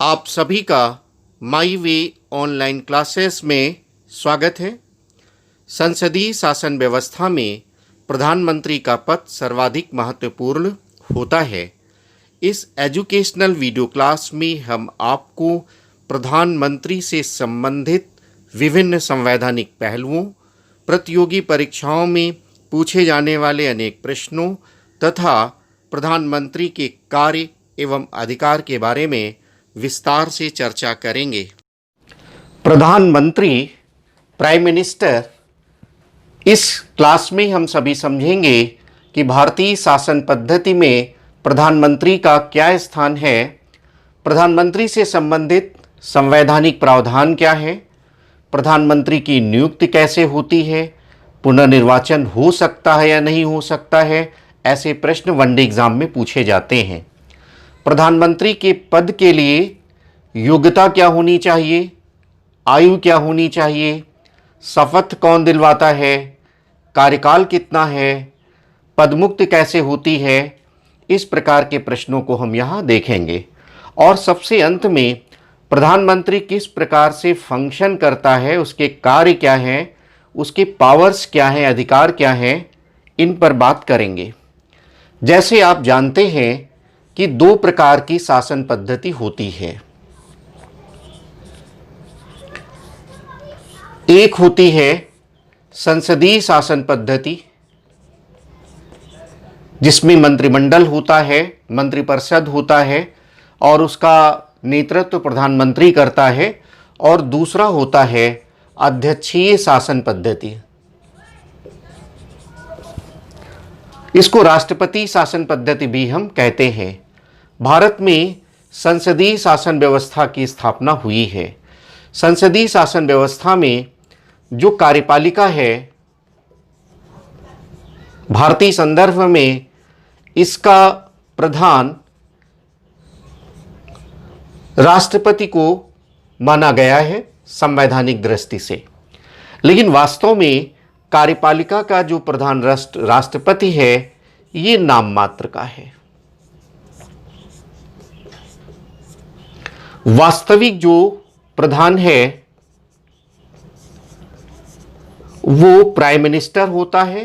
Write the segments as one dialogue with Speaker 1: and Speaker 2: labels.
Speaker 1: आप सभी का माई वे ऑनलाइन क्लासेस में स्वागत है। संसदीय शासन व्यवस्था में प्रधानमंत्री का पद सर्वाधिक महत्वपूर्ण होता है। इस एजुकेशनल वीडियो क्लास में हम आपको प्रधानमंत्री से संबंधित विभिन्न संवैधानिक पहलुओं, प्रतियोगी परीक्षाओं में पूछे जाने वाले अनेक प्रश्नों तथा प्रधानमंत्री के कार्य एवं अधिकार के बारे में विस्तार से चर्चा करेंगे। प्रधानमंत्री, प्राइम मिनिस्टर, इस क्लास में हम सभी समझेंगे कि भारतीय शासन पद्धति में प्रधानमंत्री का क्या स्थान है, प्रधानमंत्री से संबंधित संवैधानिक प्रावधान क्या है, प्रधानमंत्री की नियुक्ति कैसे होती है, पुनर्निर्वाचन हो सकता है या नहीं हो सकता है, ऐसे प्रश्न वनडे एग्जाम में पूछे जाते हैं। प्रधानमंत्री के पद के लिए योग्यता क्या होनी चाहिए, आयु क्या होनी चाहिए, शपथ कौन दिलवाता है, कार्यकाल कितना है, पदमुक्त कैसे होती है, इस प्रकार के प्रश्नों को हम यहाँ देखेंगे। और सबसे अंत में प्रधानमंत्री किस प्रकार से फंक्शन करता है, उसके कार्य क्या हैं, उसके पावर्स क्या हैं, अधिकार क्या हैं, इन पर बात करेंगे। जैसे आप जानते हैं कि दो प्रकार की शासन पद्धति होती है। एक होती है संसदीय शासन पद्धति, जिसमें मंत्रिमंडल होता है, मंत्रिपरिषद होता है और उसका नेतृत्व प्रधानमंत्री करता है। और दूसरा होता है अध्यक्षीय शासन पद्धति, इसको राष्ट्रपति शासन पद्धति भी हम कहते हैं। भारत में संसदीय शासन व्यवस्था की स्थापना हुई है। संसदीय शासन व्यवस्था में जो कार्यपालिका है, भारतीय संदर्भ में इसका प्रधान राष्ट्रपति को माना गया है संवैधानिक दृष्टि से, लेकिन वास्तव में कार्यपालिका का जो प्रधान राष्ट्रपति है, ये नाम मात्र का है। वास्तविक जो प्रधान है वो प्राइम मिनिस्टर होता है।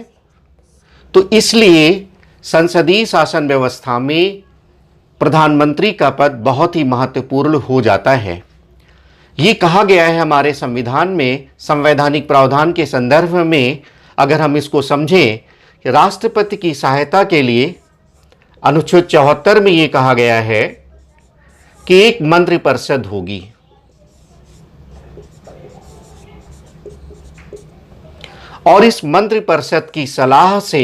Speaker 1: तो इसलिए संसदीय शासन व्यवस्था में प्रधानमंत्री का पद बहुत ही महत्वपूर्ण हो जाता है। ये कहा गया है हमारे संविधान में, संवैधानिक प्रावधान के संदर्भ में अगर हम इसको समझें कि राष्ट्रपति की सहायता के लिए अनुच्छेद 74 में ये कहा गया है कि एक मंत्रिपरिषद होगी। और इस मंत्रिपरिषद की सलाह से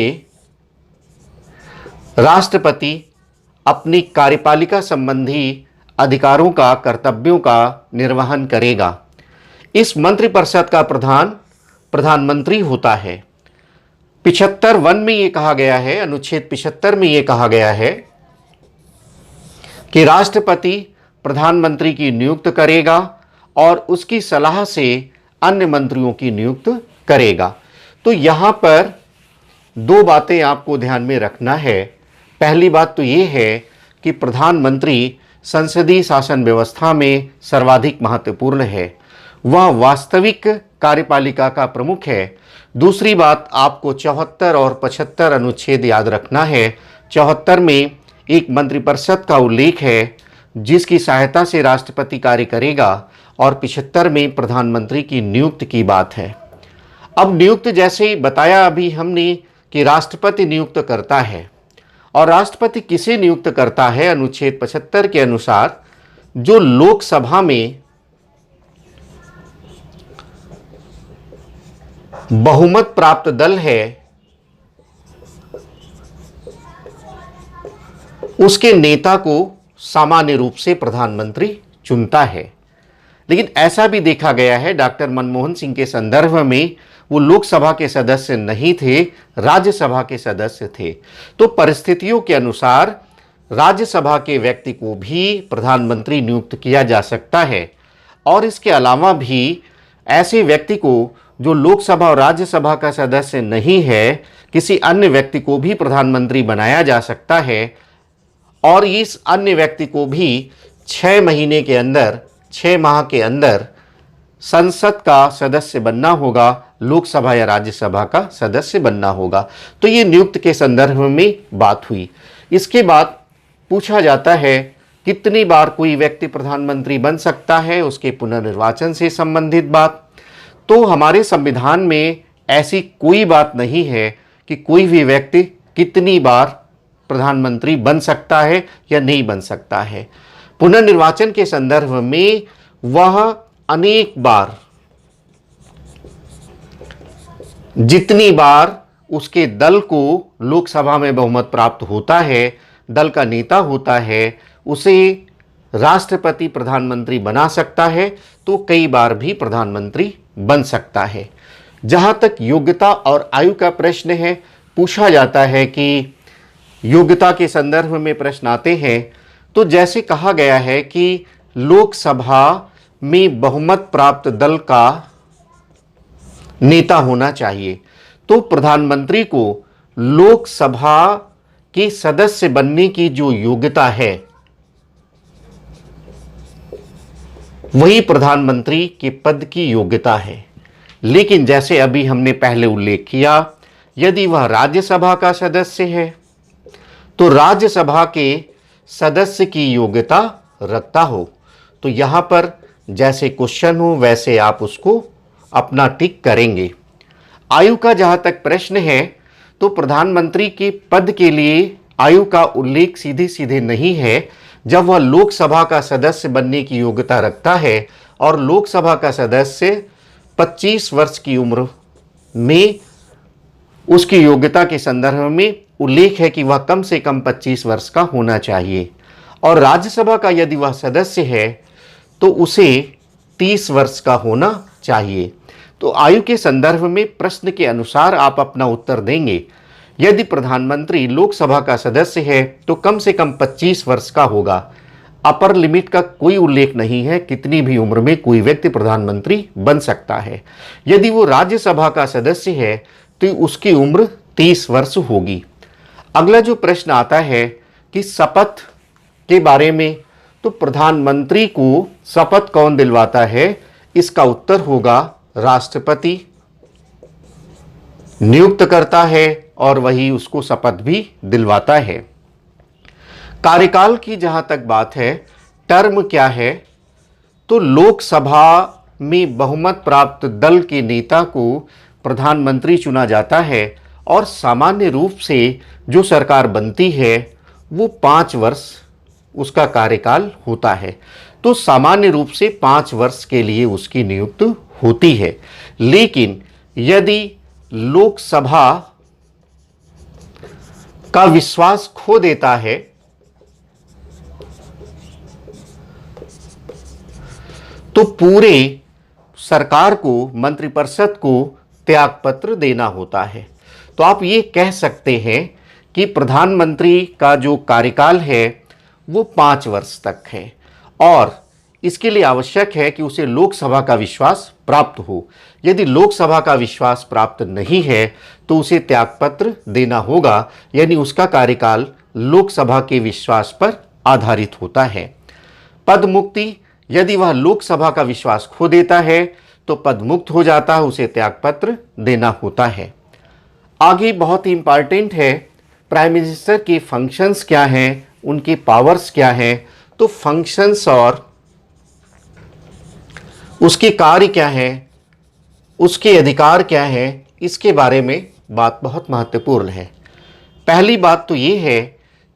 Speaker 1: राष्ट्रपति अपनी कार्यपालिका संबंधी अधिकारों का, कर्तव्यों का निर्वहन करेगा। इस मंत्रिपरिषद का प्रधान प्रधानमंत्री होता है। 75(1) में यह कहा गया है, अनुच्छेद 75 में यह कहा गया है कि राष्ट्रपति प्रधानमंत्री की नियुक्त करेगा और उसकी सलाह से अन्य मंत्रियों की नियुक्त करेगा। तो यहां पर दो बातें आपको ध्यान में रखना है। पहली बात तो यह है कि प्रधानमंत्री संसदीय शासन व्यवस्था में सर्वाधिक महत्वपूर्ण है, वह वास्तविक कार्यपालिका का प्रमुख है। दूसरी बात, आपको 74 और 75 अनुच्छेद याद रखना है। 74 में एक मंत्रिपरिषद का उल्लेख है जिसकी सहायता से राष्ट्रपति कार्य करेगा, और 75 में प्रधानमंत्री की नियुक्ति की बात है। अब नियुक्त, जैसे बताया अभी हमने कि राष्ट्रपति नियुक्त करता है, और राष्ट्रपति किसे नियुक्त करता है? अनुच्छेद 75 के अनुसार जो लोकसभा में बहुमत प्राप्त दल है, उसके नेता को सामान्य रूप से प्रधानमंत्री चुनता है। लेकिन ऐसा भी देखा गया है, डॉक्टर मनमोहन सिंह के संदर्भ में वो लोकसभा के सदस्य नहीं थे, राज्यसभा के सदस्य थे। तो परिस्थितियों के अनुसार राज्यसभा के व्यक्ति को भी प्रधानमंत्री नियुक्त किया जा सकता है, और इसके अलावा भी ऐसे व्यक्ति को जो लोकसभा और राज्यसभा का सदस्य नहीं है, किसी अन्य व्यक्ति को भी प्रधानमंत्री बनाया जा सकता है। और इस अन्य व्यक्ति को भी 6 महीने के अंदर, 6 माह के अंदर संसद का सदस्य बनना होगा, लोकसभा या राज्यसभा का सदस्य बनना होगा। तो ये नियुक्त के संदर्भ में बात हुई। इसके बाद पूछा जाता है कितनी बार कोई व्यक्ति प्रधानमंत्री बन सकता है, उसके पुनर्निर्वाचन से संबंधित बात। तो हमारे संविधान में ऐसी कोई बात नहीं है कि कोई भी व्यक्ति कितनी बार प्रधानमंत्री बन सकता है या नहीं बन सकता है। पुनर्निर्वाचन के संदर्भ में वह अनेक बार, जितनी बार उसके दल को लोकसभा में बहुमत प्राप्त होता है, दल का नेता होता है, उसे राष्ट्रपति प्रधानमंत्री बना सकता है, तो कई बार भी प्रधानमंत्री बन सकता है। जहां तक योग्यता और आयु का प्रश्न है, पूछा जाता है कि योग्यता के संदर्भ में प्रश्न आते हैं, तो जैसे कहा गया है कि लोकसभा में बहुमत प्राप्त दल का नेता होना चाहिए, तो प्रधानमंत्री को लोकसभा के सदस्य बनने की जो योग्यता है वही प्रधानमंत्री के पद की योग्यता है। लेकिन जैसे अभी हमने पहले उल्लेख किया, यदि वह राज्यसभा का सदस्य है तो राज्यसभा के सदस्य की योग्यता रखता हो। तो यहां पर जैसे क्वेश्चन हो वैसे आप उसको अपना टिक करेंगे। आयु का जहां तक प्रश्न है, तो प्रधानमंत्री के पद के लिए आयु का उल्लेख सीधे सीधे नहीं है। जब वह लोकसभा का सदस्य बनने की योग्यता रखता है और लोकसभा का सदस्य 25 वर्ष की उम्र में, उसकी योग्यता के संदर्भ में उल्लेख है कि वह कम से कम 25 वर्ष का होना चाहिए, और राज्यसभा का यदि वह सदस्य है तो उसे 30 वर्ष का होना चाहिए। तो आयु के संदर्भ में प्रश्न के अनुसार आप अपना उत्तर देंगे। यदि प्रधानमंत्री लोकसभा का सदस्य है तो कम से कम 25 वर्ष का होगा। अपर लिमिट का कोई उल्लेख नहीं है, कितनी भी उम्र में कोई व्यक्ति प्रधानमंत्री बन सकता है। यदि वो राज्यसभा का सदस्य है तो उसकी उम्र 30 वर्ष होगी। अगला जो प्रश्न आता है कि शपथ के बारे में, तो प्रधानमंत्री को शपथ कौन दिलवाता है? इसका उत्तर होगा राष्ट्रपति नियुक्त करता है और वही उसको शपथ भी दिलवाता है। कार्यकाल की जहां तक बात है, टर्म क्या है, तो लोकसभा में बहुमत प्राप्त दल के नेता को प्रधानमंत्री चुना जाता है और सामान्य रूप से जो सरकार बनती है वो 5 वर्ष उसका कार्यकाल होता है। तो सामान्य रूप से 5 वर्ष के लिए उसकी नियुक्ति होती है। लेकिन यदि लोकसभा का विश्वास खो देता है तो पूरे सरकार को, मंत्रिपरिषद को त्यागपत्र देना होता है। तो आप ये कह सकते हैं कि प्रधानमंत्री का जो कार्यकाल है वो 5 वर्ष तक है और इसके लिए आवश्यक है कि उसे लोकसभा का विश्वास प्राप्त हो। यदि लोकसभा का विश्वास प्राप्त नहीं है तो उसे त्यागपत्र देना होगा, यानी उसका कार्यकाल लोकसभा के विश्वास पर आधारित होता है। पद मुक्ति, यदि वह लोकसभा का विश्वास खो देता है तो पद मुक्त हो जाता है, उसे त्यागपत्र देना होता है। आगे बहुत ही इंपॉर्टेंट है, प्राइम मिनिस्टर के फंक्शंस क्या हैं, उनके पावर्स क्या हैं। तो फंक्शंस और उसके कार्य क्या हैं, उसके अधिकार क्या हैं, इसके बारे में बात बहुत महत्वपूर्ण है। पहली बात तो ये है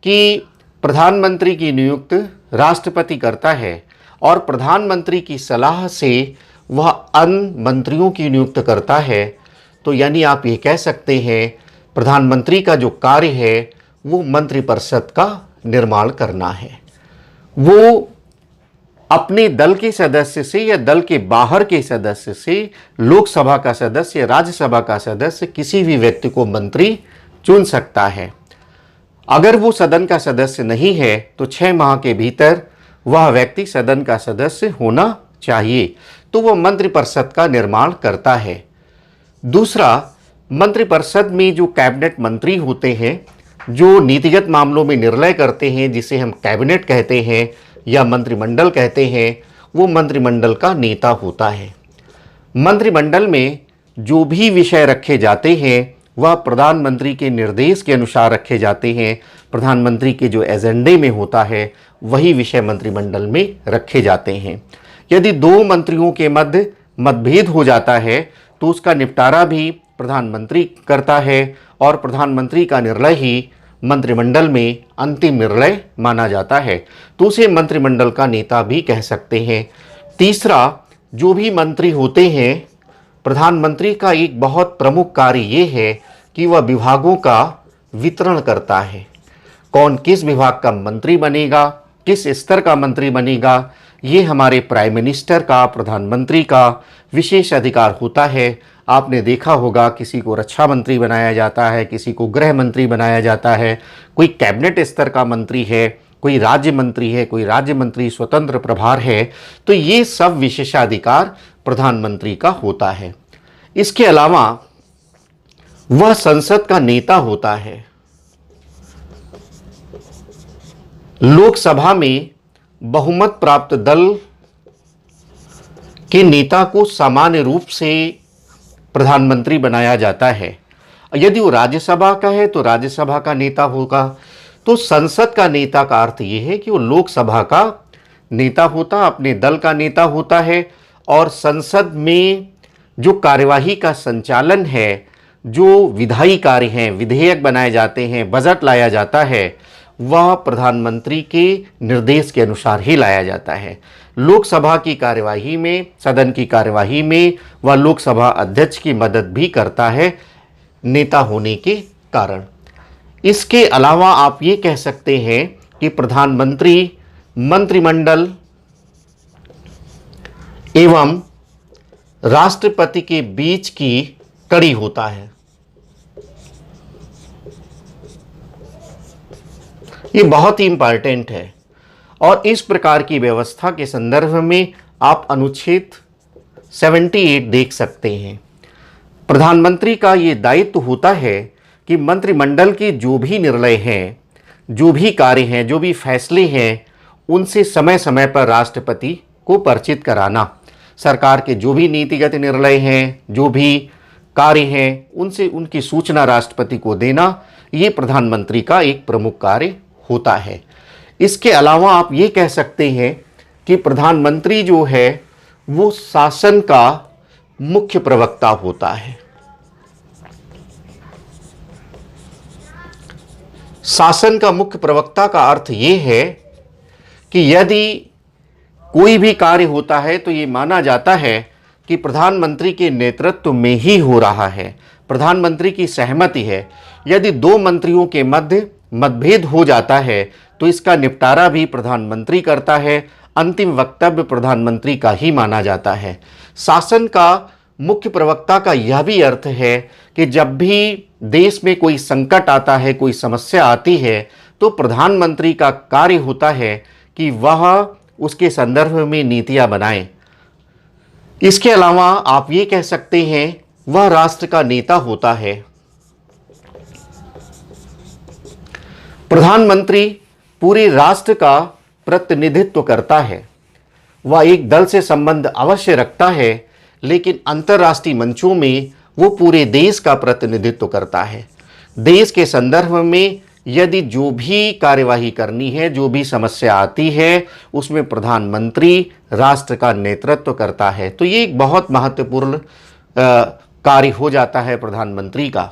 Speaker 1: कि प्रधानमंत्री की नियुक्ति राष्ट्रपति करता है और प्रधानमंत्री की सलाह से वह अन्य मंत्रियों की नियुक्ति करता है। तो यानी आप ये कह सकते हैं प्रधानमंत्री का जो कार्य है वो मंत्रिपरिषद का निर्माण करना है। वो अपने दल के सदस्य से या दल के बाहर के सदस्य से, लोकसभा का सदस्य, राज्यसभा का सदस्य, किसी भी व्यक्ति को मंत्री चुन सकता है। अगर वो सदन का सदस्य नहीं है तो 6 माह के भीतर वह व्यक्ति सदन का सदस्य होना चाहिए। तो वह मंत्रिपरिषद का निर्माण करता है। दूसरा, मंत्रिपरिषद में जो कैबिनेट मंत्री होते हैं, जो नीतिगत मामलों में निर्णय करते हैं, जिसे हम कैबिनेट कहते हैं, या मंत्रिमंडल कहते हैं, वो मंत्रिमंडल का नेता होता है। मंत्रिमंडल में जो भी विषय रखे जाते हैं वह प्रधानमंत्री के निर्देश के अनुसार रखे जाते हैं। प्रधानमंत्री के जो एजेंडे में होता है वही विषय मंत्रिमंडल में रखे जाते हैं। यदि दो मंत्रियों के मध्य मतभेद हो जाता है तो उसका निपटारा भी प्रधानमंत्री करता है और प्रधानमंत्री का निर्णय ही मंत्रिमंडल में अंतिम निर्णय माना जाता है, तो उसे मंत्रिमंडल का नेता भी कह सकते हैं। तीसरा, जो भी मंत्री होते हैं, प्रधानमंत्री का एक बहुत प्रमुख कार्य ये है कि वह विभागों का वितरण करता है। कौन किस विभाग का मंत्री बनेगा, किस स्तर का मंत्री बनेगा, ये हमारे प्राइम मिनिस्टर का, प्रधानमंत्री का विशेष अधिकार होता है। आपने देखा होगा किसी को रक्षा मंत्री बनाया जाता है, किसी को गृह मंत्री बनाया जाता है, कोई कैबिनेट स्तर का मंत्री है, कोई राज्य मंत्री है, कोई राज्य मंत्री स्वतंत्र प्रभार है, तो ये सब विशेषाधिकार प्रधानमंत्री का होता है। इसके अलावा वह संसद का नेता होता है। लोकसभा में बहुमत प्राप्त दल के नेता को सामान्य रूप से प्रधानमंत्री बनाया जाता है। यदि वो राज्यसभा का है तो राज्यसभा का नेता होगा। तो संसद का नेता का अर्थ ये है कि वो लोकसभा का नेता होता, अपने दल का नेता होता है और संसद में जो कार्यवाही का संचालन है, जो विधायी कार्य हैं, विधेयक बनाए जाते हैं, बजट लाया जाता है, वह प्रधानमंत्री के निर्देश के अनुसार ही लाया जाता है। लोकसभा की कार्यवाही में, सदन की कार्यवाही में वह लोकसभा अध्यक्ष की मदद भी करता है नेता होने के कारण। इसके अलावा आप ये कह सकते हैं कि प्रधानमंत्री मंत्रिमंडल एवं राष्ट्रपति के बीच की कड़ी होता है। ये बहुत ही इंपॉर्टेंट है और इस प्रकार की व्यवस्था के संदर्भ में आप अनुच्छेद 78 देख सकते हैं। प्रधानमंत्री का ये दायित्व होता है कि मंत्रिमंडल के जो भी निर्णय हैं, जो भी कार्य हैं, जो भी फैसले हैं, उनसे समय समय पर राष्ट्रपति को परिचित कराना। सरकार के जो भी नीतिगत निर्णय हैं, जो भी कार्य हैं, उनसे उनकी सूचना राष्ट्रपति को देना, ये प्रधानमंत्री का एक प्रमुख कार्य होता है। इसके अलावा आप ये कह सकते हैं कि प्रधानमंत्री जो है वो शासन का मुख्य प्रवक्ता होता है। शासन का मुख्य प्रवक्ता का अर्थ ये है कि यदि कोई भी कार्य होता है तो ये माना जाता है कि प्रधानमंत्री के नेतृत्व में ही हो रहा है, प्रधानमंत्री की सहमति है। यदि दो मंत्रियों के मध्य मतभेद हो जाता है तो इसका निपटारा भी प्रधानमंत्री करता है, अंतिम वक्तव्य प्रधानमंत्री का ही माना जाता है। शासन का मुख्य प्रवक्ता का यह भी अर्थ है कि जब भी देश में कोई संकट आता है, कोई समस्या आती है, तो प्रधानमंत्री का कार्य होता है कि वह उसके संदर्भ में नीतियां बनाएं। इसके अलावा आप ये कह सकते हैं वह राष्ट्र का नेता होता है। प्रधानमंत्री पूरे राष्ट्र का प्रतिनिधित्व करता है। वह एक दल से संबंध अवश्य रखता है, लेकिन अंतर्राष्ट्रीय मंचों में वो पूरे देश का प्रतिनिधित्व करता है। देश के संदर्भ में यदि जो भी कार्यवाही करनी है, जो भी समस्या आती है, उसमें प्रधानमंत्री राष्ट्र का नेतृत्व करता है। तो ये एक बहुत महत्वपूर्ण कार्य हो जाता है प्रधानमंत्री का।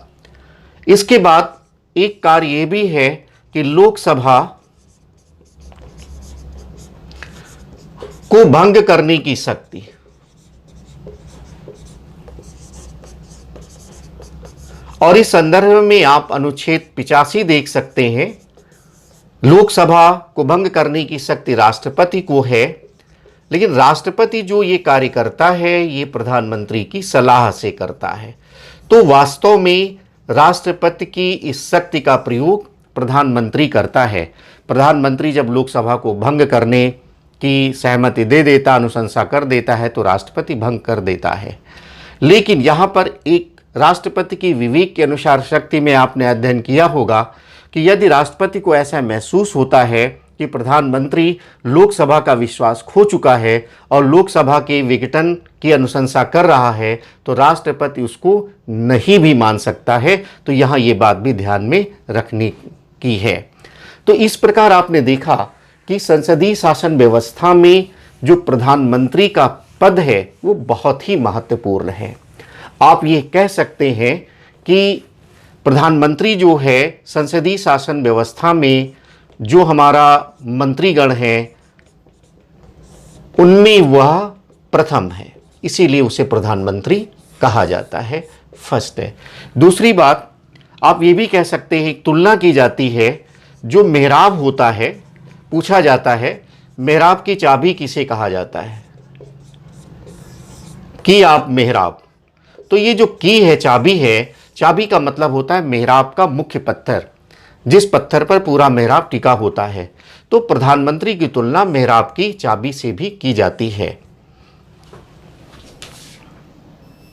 Speaker 1: इसके बाद एक कार्य ये भी है कि लोकसभा को भंग करने की शक्ति, और इस संदर्भ में आप अनुच्छेद 85 देख सकते हैं। लोकसभा को भंग करने की शक्ति राष्ट्रपति को है, लेकिन राष्ट्रपति जो ये कार्य करता है ये प्रधानमंत्री की सलाह से करता है। तो वास्तव में राष्ट्रपति की इस शक्ति का प्रयोग प्रधानमंत्री करता है। प्रधानमंत्री जब लोकसभा को भंग करने की सहमति दे देता, अनुशंसा कर देता है, तो राष्ट्रपति भंग कर देता है। लेकिन यहाँ पर एक राष्ट्रपति की विवेक के अनुसार शक्ति में आपने अध्ययन किया होगा कि यदि राष्ट्रपति को ऐसा महसूस होता है कि प्रधानमंत्री लोकसभा का विश्वास खो चुका है और लोकसभा के विघटन की अनुशंसा कर रहा है, तो राष्ट्रपति उसको नहीं भी मान सकता है। तो यहाँ ये बात भी ध्यान में रखने की है। तो इस प्रकार आपने देखा कि संसदीय शासन व्यवस्था में जो प्रधानमंत्री का पद है वो बहुत ही महत्वपूर्ण है। आप ये कह सकते हैं कि प्रधानमंत्री जो है संसदीय शासन व्यवस्था में जो हमारा मंत्रीगण है उनमें वह प्रथम है, इसीलिए उसे प्रधानमंत्री कहा जाता है, फर्स्ट है। दूसरी बात आप ये भी कह सकते हैं, तुलना की जाती है, जो मेहराब होता है, पूछा जाता है मेहराब की चाबी किसे कहा जाता है, की आप मेहराब। तो ये जो की है, चाबी है, चाबी का मतलब होता है मेहराब का मुख्य पत्थर, जिस पत्थर पर पूरा मेहराब टिका होता है। तो प्रधानमंत्री की तुलना मेहराब की चाबी से भी की जाती है।